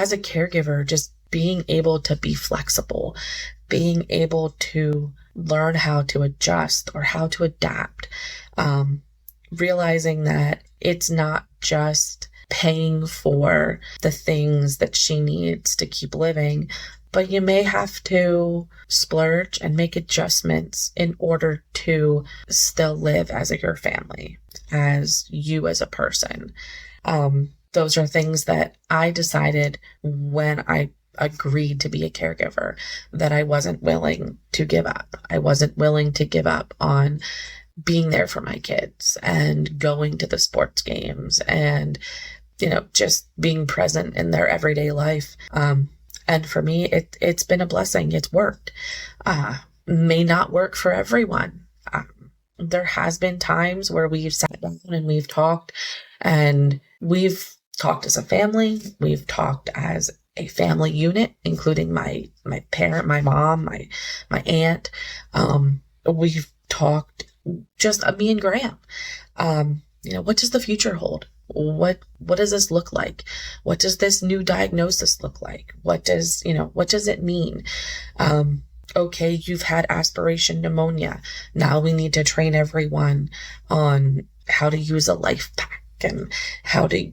as a caregiver, just being able to be flexible, being able to learn how to adjust or how to adapt, realizing that it's not just paying for the things that she needs to keep living, but you may have to splurge and make adjustments in order to still live as your family, as you as a person. Those are things that I decided when I agreed to be a caregiver that I wasn't willing to give up. I wasn't willing to give up on being there for my kids and going to the sports games and, just being present in their everyday life. And for me, it's been a blessing. It's worked. May not work for everyone. There has been times where we've sat down and we've talked as a family. We've talked as a family unit, including my parent, my mom, my aunt. We've talked just me and Graham. What does the future hold? What does this look like? What does this new diagnosis look like? What does it mean? Okay, you've had aspiration pneumonia. Now we need to train everyone on how to use a life pack and how to,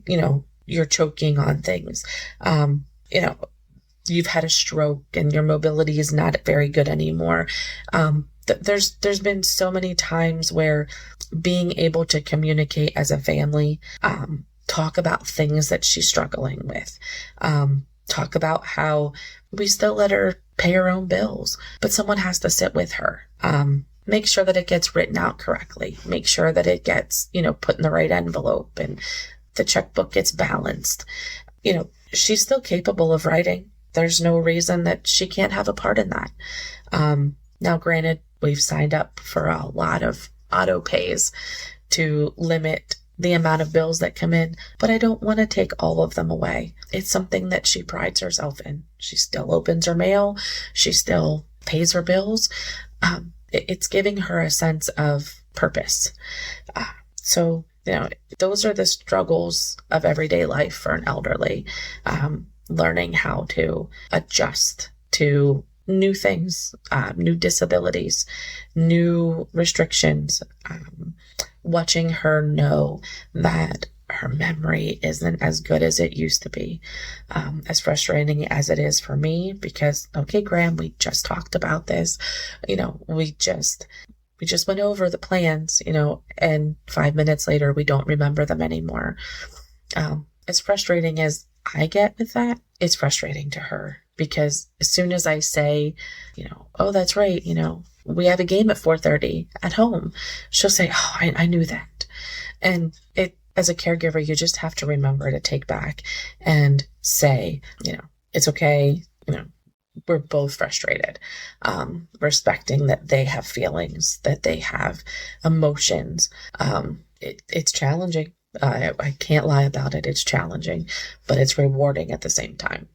you're choking on things. You've had a stroke and your mobility is not very good anymore. There's been so many times where being able to communicate as a family, talk about things that she's struggling with, talk about how we still let her pay her own bills, but someone has to sit with her. Make sure that it gets written out correctly. Make sure that it gets, put in the right envelope and the checkbook gets balanced. She's still capable of writing. There's no reason that she can't have a part in that. Now, granted, we've signed up for a lot of auto pays to limit the amount of bills that come in, but I don't want to take all of them away. It's something that she prides herself in. She still opens her mail. She still pays her bills. It's giving her a sense of purpose. So, those are the struggles of everyday life for an elderly, learning how to adjust to new things, new disabilities, new restrictions, watching her know that her memory isn't as good as it used to be, as frustrating as it is for me, because, okay, Graham, we just talked about this, we just went over the plans, and 5 minutes later, we don't remember them anymore. As frustrating as I get with that, it's frustrating to her, because as soon as I say, oh, that's right, we have a game at 4:30 at home, she'll say, oh, I knew that. And as a caregiver, you just have to remember to take back and say, it's okay, we're both frustrated, respecting that they have feelings, that they have emotions. It's challenging. I can't lie about it. It's challenging, but it's rewarding at the same time.